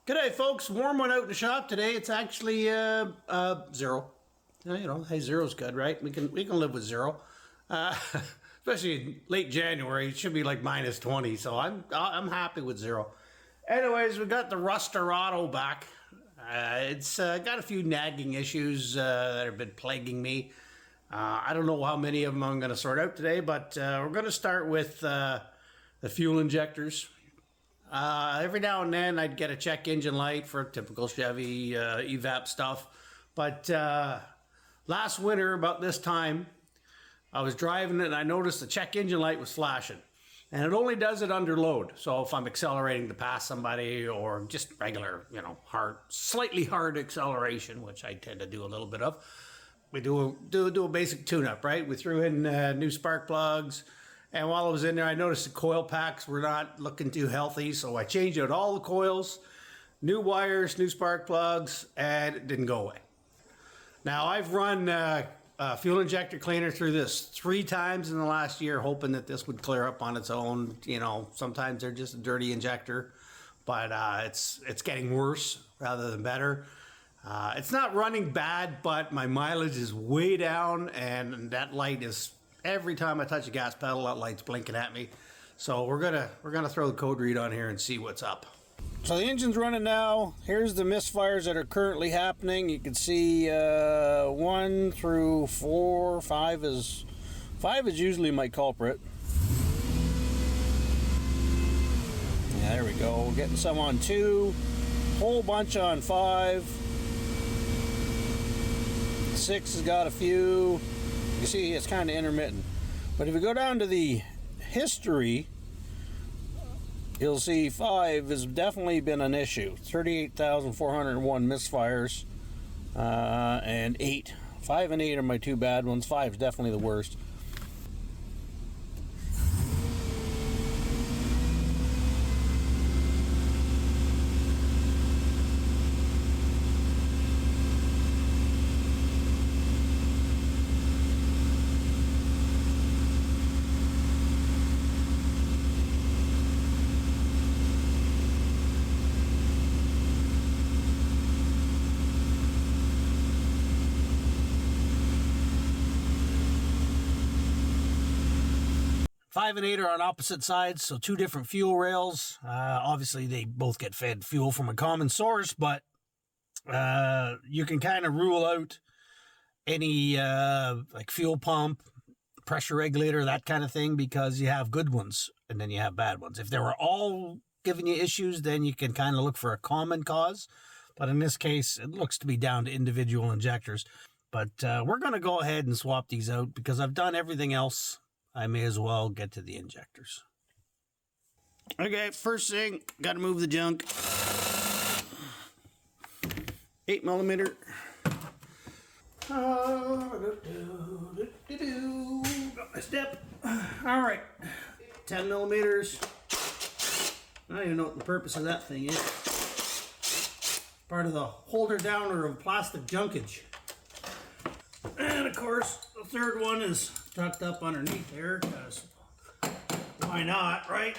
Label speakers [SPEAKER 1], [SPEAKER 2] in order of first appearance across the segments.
[SPEAKER 1] G'day folks, warm one out in the shop today. It's actually zero. You know, hey, zero's good, right? We can live with zero. Especially in late January, it should be like minus 20, so I'm happy with zero. Anyways, we got the Silverado back. It's got a few nagging issues that have been plaguing me. I don't know how many of them I'm going to sort out today, but we're going to start with the fuel injectors. Every now and then I'd get a check engine light for typical Chevy evap stuff. But last winter, about this time, I was driving it and I noticed the check engine light was flashing. And it only does it under load. So if I'm accelerating to pass somebody or just regular, you know, slightly hard acceleration, which I tend to do a little bit of, we do a basic tune-up, right? We threw in new spark plugs. And while I was in there, I noticed the coil packs were not looking too healthy. So I changed out all the coils, new wires, new spark plugs, and it didn't go away. Now, I've run fuel injector cleaner through this 3 times in the last year, hoping that this would clear up on its own. You know, sometimes they're just a dirty injector, but it's getting worse rather than better. It's not running bad, but my mileage is way down, and that light is... Every time I touch a gas pedal, that light's blinking at me. So we're gonna throw the code read on here and see what's up. So the engine's running now. Here's the misfires that are currently happening. You can see 1 through 4. 5 is usually my culprit. Yeah, there we go. We're getting some on 2. Whole bunch on 5. 6 has got a few. You see, it's kind of intermittent. But if you go down to the history, you'll see 5 has definitely been an issue. 38,401 misfires, and 8. 5 and 8 are my 2 bad ones. 5 is definitely the worst. Five and 8 are on opposite sides, so 2 different fuel rails. Obviously, they both get fed fuel from a common source, but you can kind of rule out any like fuel pump, pressure regulator, that kind of thing, because you have good ones and then you have bad ones. If they were all giving you issues, then you can kind of look for a common cause. But in this case, it looks to be down to individual injectors. But we're going to go ahead and swap these out because I've done everything else. I may as well get to the injectors. Okay, first thing, got to move the junk. 8mm. Got my step. All right, 10mm. I don't even know what the purpose of that thing is. Part of the holder downer of plastic junkage. And of course, the third one is tucked up underneath there, because why not, right?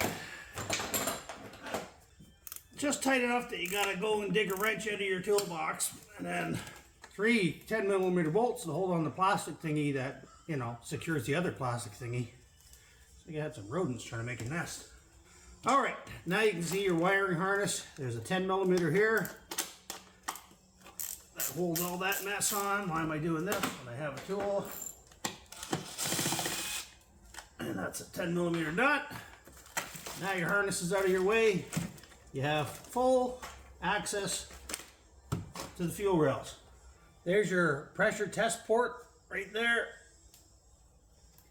[SPEAKER 1] Just tight enough that you gotta go and dig a wrench out of your toolbox, and then 3 10mm bolts to hold on the plastic thingy that, you know, secures the other plastic thingy. So you had some rodents trying to make a nest. All right, now you can see your wiring harness. There's a 10mm here that holds all that mess on. Why am I doing this when I have a tool? And that's a 10mm nut. Now your harness is out of your way. You have full access to the fuel rails. There's your pressure test port right there.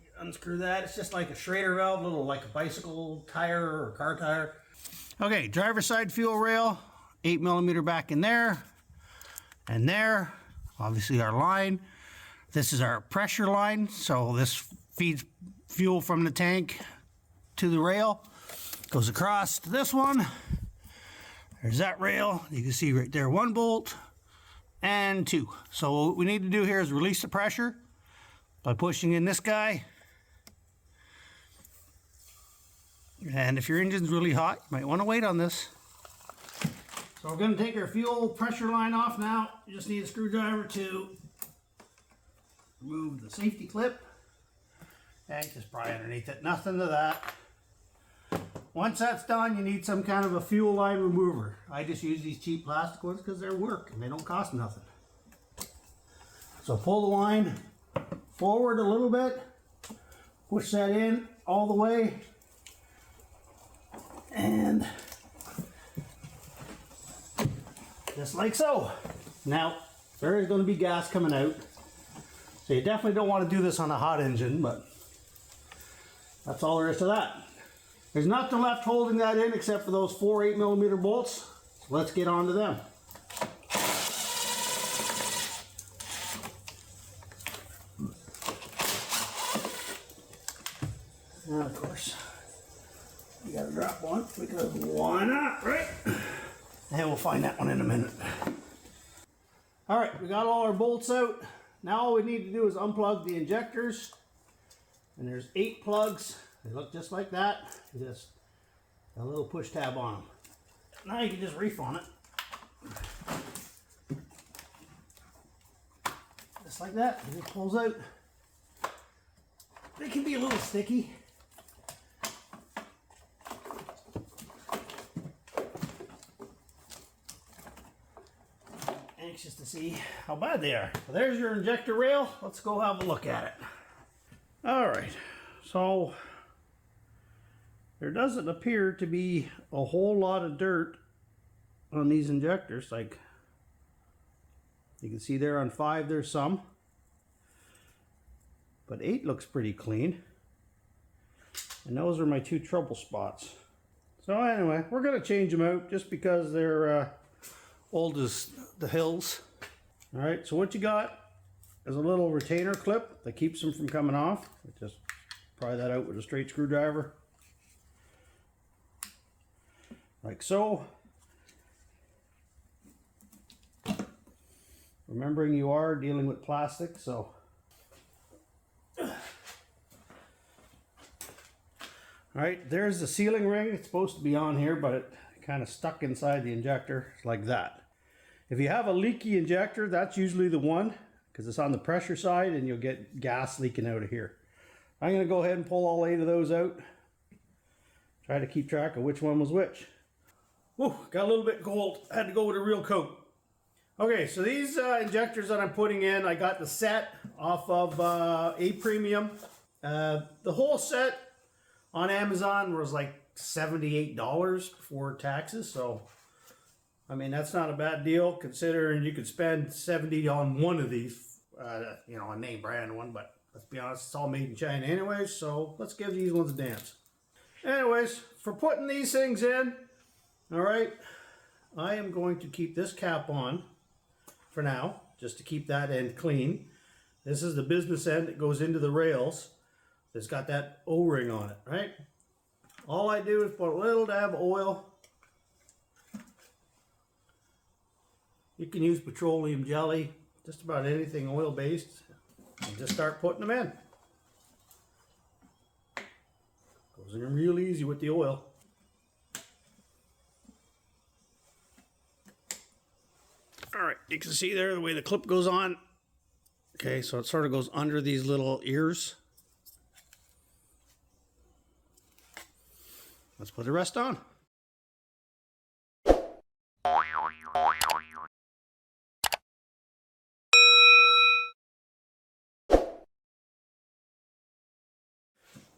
[SPEAKER 1] You unscrew that. It's just like a Schrader valve, little like a bicycle tire or car tire. Okay, driver's side fuel rail, 8mm back in there and there. Obviously our line. This is our pressure line, so this feeds fuel from the tank to the rail. Goes across to this one. There's that rail. You can see right there, 1 bolt and 2. So what we need to do here is release the pressure by pushing in this guy. And if your engine's really hot, you might want to wait on this. So we're going to take our fuel pressure line off now. You just need a screwdriver to remove the safety clip. And just pry underneath it. Nothing to that. Once that's done, you need some kind of a fuel line remover. I just use these cheap plastic ones because they work and they don't cost nothing. So pull the line forward a little bit. Push that in all the way. And just like so. Now, there is going to be gas coming out. So you definitely don't want to do this on a hot engine, but that's all there is to that. There's nothing left holding that in except for those 4 8mm bolts. So let's get on to them. And of course, you gotta drop one because why not, right? And we'll find that one in a minute. All right, we got all our bolts out. Now all we need to do is unplug the injectors. And there's 8 plugs. They look just like that. Just a little push tab on them. Now you can just reef on it. Just like that. It just pulls out. They can be a little sticky. Anxious to see how bad they are. So there's your injector rail. Let's go have a look at it. All right, so there doesn't appear to be a whole lot of dirt on these injectors. Like you can see there on 5 there's some, but 8 looks pretty clean. And those are my 2 trouble spots. So anyway, we're gonna change them out just because they're old as the hills. All right, so what you got is a little retainer clip that keeps them from coming off. Just pry that out with a straight screwdriver. Like so. Remembering you are dealing with plastic, so. All right, there's the sealing ring. It's supposed to be on here, but it kind of stuck inside the injector like that. If you have a leaky injector, that's usually the one because it's on the pressure side and you'll get gas leaking out of here. I'm going to go ahead and pull all 8 of those out. Try to keep track of which one was which. Whew, got a little bit cold. Had to go with a real coat. Okay, so these injectors that I'm putting in, I got the set off of A Premium. The whole set on Amazon was like $78 before taxes, so I mean, that's not a bad deal considering you could spend $70 on one of these, you know, a name brand one, but let's be honest, it's all made in China anyways, so let's give these ones a dance. Anyways, for putting these things in, all right, I am going to keep this cap on for now, just to keep that end clean. This is the business end that goes into the rails. It's got that O-ring on it, right? All I do is put a little dab of oil. You can use petroleum jelly, just about anything oil-based, and just start putting them in. Goes in real easy with the oil. All right, you can see there the way the clip goes on. Okay, so it sort of goes under these little ears. Let's put the rest on.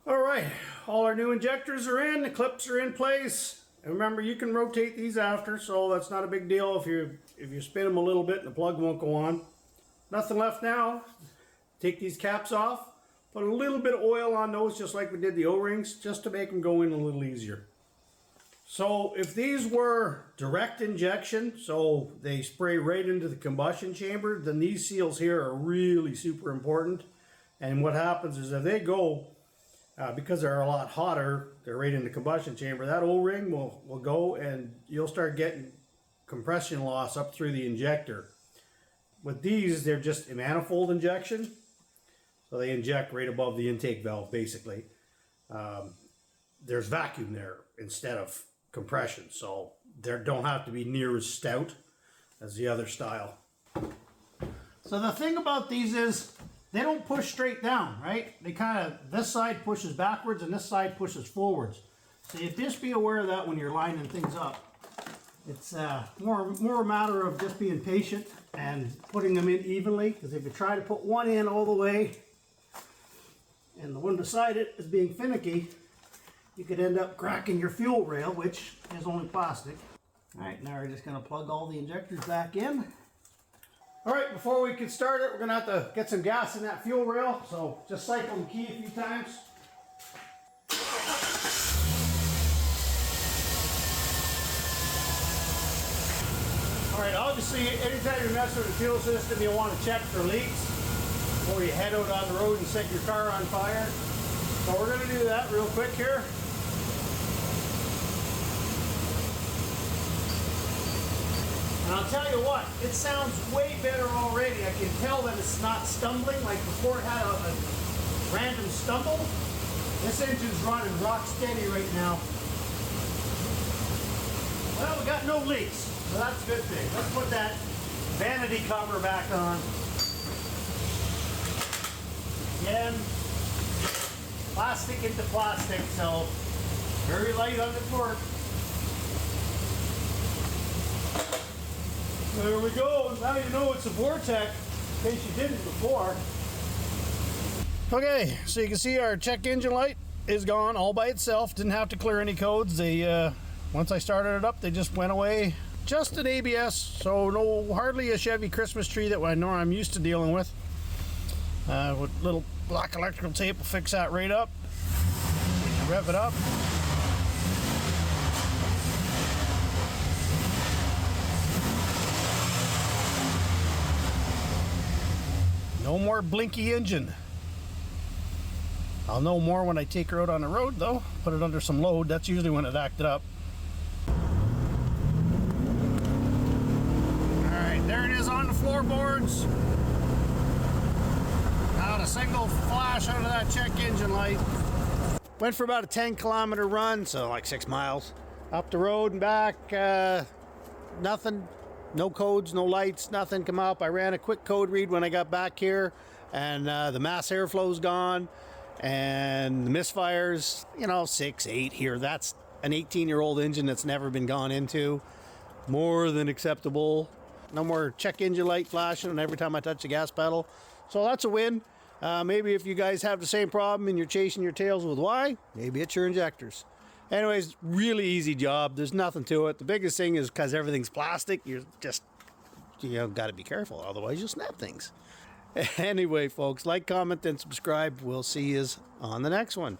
[SPEAKER 1] All right, all our new injectors are in, the clips are in place. And remember, you can rotate these after, so that's not a big deal if you spin them a little bit and the plug won't go on. Nothing left now. Take these caps off, put a little bit of oil on those just like we did the O-rings, just to make them go in a little easier. So if these were direct injection, so they spray right into the combustion chamber, then these seals here are really super important. And what happens is if they go, because they're a lot hotter, they're right in the combustion chamber, that O-ring will go and you'll start getting compression loss up through the injector. With these, they're just a manifold injection. So they inject right above the intake valve, basically. There's vacuum there instead of compression. So they don't have to be near as stout as the other style. So the thing about these is they don't push straight down, right? They kind of, this side pushes backwards and this side pushes forwards. So you just be aware of that when you're lining things up. It's more a matter of just being patient and putting them in evenly, because if you try to put one in all the way and the one beside it is being finicky, you could end up cracking your fuel rail, which is only plastic. All right, now we're just going to plug all the injectors back in. All right, before we can start it, we're going to have to get some gas in that fuel rail, so just cycle the key a few times. All right, obviously, anytime you mess with the fuel system, you want to check for leaks before you head out on the road and set your car on fire. So we're going to do that real quick here. And I'll tell you what, it sounds way better already. I can tell that it's not stumbling like before it had a random stumble. This engine's running rock steady right now. Well, we got no leaks, so that's a good thing. Let's put that vanity cover back on. Again, plastic into plastic, so very light on the torque. There we go. Now you know it's a Vortec, in case you didn't before. Okay, so you can see our check engine light is gone all by itself. Didn't have to clear any codes. They once I started it up, they just went away. Just an ABS, so no, hardly a Chevy Christmas tree that I know I'm used to dealing with. With little black electrical tape will fix that right up. Rev it up. No more blinky engine. I'll know more when I take her out on the road though. Put it under some load. That's usually when it acted up. Alright, there it is on the floorboards. Not a single flash out of that check engine light. Went for about a 10-kilometer run, so like 6 miles. Up the road and back, nothing. No codes, no lights, nothing come up. I ran a quick code read when I got back here, and the mass airflow's gone, and the misfires, you know, 6, 8 here. That's an 18-year-old engine that's never been gone into. More than acceptable. No more check engine light flashing every time I touch the gas pedal. So that's a win. Maybe if you guys have the same problem and you're chasing your tails with why, maybe it's your injectors. Anyways, really easy job. There's nothing to it. The biggest thing is because everything's plastic, you're just, you know, got to be careful. Otherwise, you'll snap things. Anyway, folks, like, comment, and subscribe. We'll see you on the next one.